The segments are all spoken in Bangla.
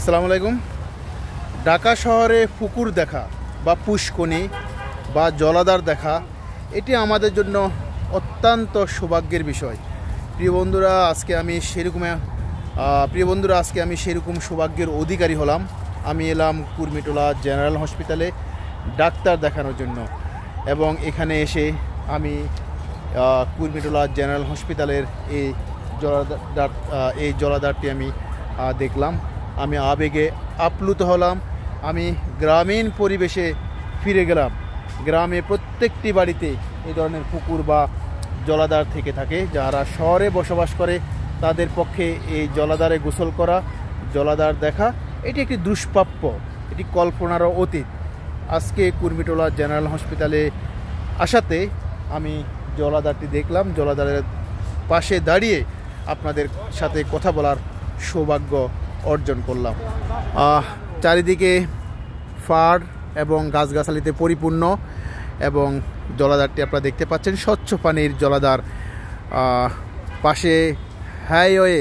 আসসালামু আলাইকুম। ঢাকা শহরে পুকুর দেখা বা পুষ্করণী বা জলাধার দেখা এটি আমাদের জন্য অত্যন্ত সৌভাগ্যের বিষয়। প্রিয় বন্ধুরা, আজকে আমি সেরকম সৌভাগ্যের অধিকারী হলাম। আমি এলাম কুর্মিটোলা জেনারেল হসপিটালে ডাক্তার দেখানোর জন্য, এবং এখানে এসে আমি কুর্মিটোলা জেনারেল হসপিটালের এই জলাধারটি আমি দেখলাম। আমি আবেগে আপ্লুত হলাম। আমি গ্রামীণ পরিবেশে ফিরে গেলাম। গ্রামে প্রত্যেকটি বাড়িতে এই ধরনের পুকুর বা জলাধার থেকে থাকে। যারা শহরে বসবাস করে তাদের পক্ষে এই জলাধারে গোসল করা, জলাধার দেখা এটি একটি দুষ্প্রাপ্য, এটি কল্পনারও অতীত। আজকে কুর্মিটোলা জেনারেল হসপিটালে আসাতে আমি জলাধারটি দেখলাম। জলাধারের পাশে দাঁড়িয়ে আপনাদের সাথে কথা বলার সৌভাগ্য অর্জন করলাম। চারিদিকে ফাড় এবং গাছগাছালিতে পরিপূর্ণ, এবং জলাধারটি আপনারা দেখতে পাচ্ছেন স্বচ্ছ পানির জলাধার। পাশে হাইওয়ে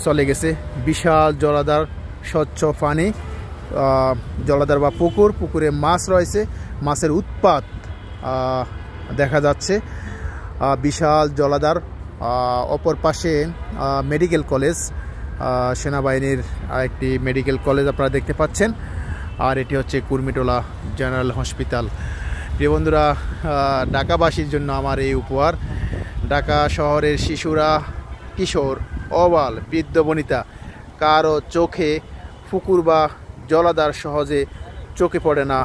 চলে গেছে, বিশাল জলাধার, স্বচ্ছ পানি জলাধার বা পুকুরে মাছ রয়েছে, মাছের উৎপাত দেখা যাচ্ছে। বিশাল জলাধার, অপর পাশে মেডিকেল কলেজ, সেনাবাহিনীর একটি মেডিকেল কলেজ আপনারা দেখতে পাচ্ছেন। আর এটি হচ্ছে কুর্মিটোলা জেনারেল হসপিটাল। প্রিয় বন্ধুরা, ঢাকাবাসীর জন্য আমার এই উপহার। ঢাকা শহরের শিশুরা, কিশোর, অবাল, বৃদ্ধ বনিতা কারো চোখে পুকুর বা জলাধার সহজে চোখে পড়ে না।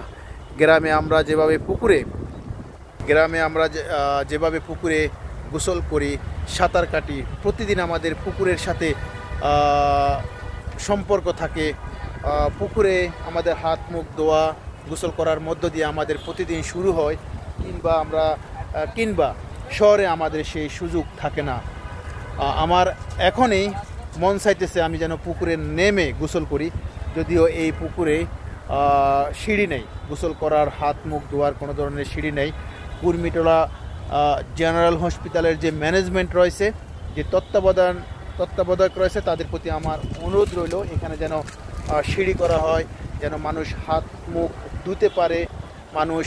গ্রামে আমরা যেভাবে পুকুরে গোসল করি, সাঁতার কাটি, প্রতিদিন আমাদের পুকুরের সাথে সম্পর্ক থাকে। পুকুরে আমাদের হাত মুখ ধোয়া, গোসল করার মধ্য দিয়ে আমাদের প্রতিদিন শুরু হয়, কিংবা শহরে আমাদের সেই সুযোগ থাকে না। আমার এখনই মন চাইতেছে আমি যেন পুকুরে নেমে গোসল করি, যদিও এই পুকুরে সিঁড়ি নেই, গোসল করার, হাত মুখ ধোয়ার কোনো ধরনের সিঁড়ি নেই। কুর্মিটোলা জেনারেল হসপিটালের যে ম্যানেজমেন্ট রয়েছে, যে তত্ত্বাবধায়ক রয়েছে, তাদের প্রতি আমার অনুরোধ রইল এখানে যেন সিঁড়ি করা হয়, যেন মানুষ হাত মুখ ধুতে পারে, মানুষ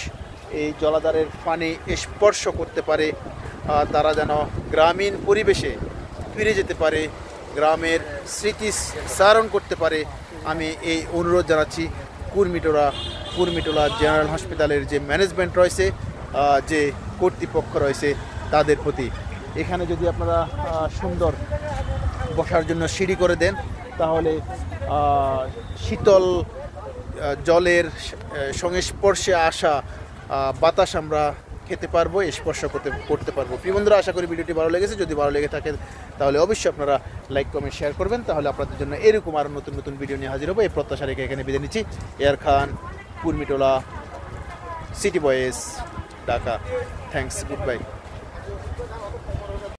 এই জলাধারের পানি স্পর্শ করতে পারে, তারা যেন গ্রামীণ পরিবেশে ফিরে যেতে পারে, গ্রামের স্মৃতি স্মরণ করতে পারে। আমি এই অনুরোধ জানাচ্ছি কুর্মিটোলা জেনারেল হসপিটালের যে ম্যানেজমেন্ট রয়েছে, যে কর্তৃপক্ষ রয়েছে, তাদের প্রতি। এখানে যদি আপনারা সুন্দর বসার জন্য সিঁড়ি করে দেন, তাহলে শীতল জলের সংস্পর্শে আসা বাতাস আমরা খেতে পারবো, স্পর্শ করতে পারবো। প্রিয় বন্ধুরা, আশা করি ভিডিওটি ভালো লেগেছে। যদি ভালো লেগে থাকে তাহলে অবশ্যই আপনারা লাইক, কমেন্ট, শেয়ার করবেন। তাহলে আপনাদের জন্য এরকম আরও নতুন নতুন ভিডিও নিয়ে হাজির হবো। এই প্রত্যাশা রেখে এখানে বিদায় নিচ্ছি। এয়ার খান, Kurmitola, city boys, Dhaka. Thanks, good by.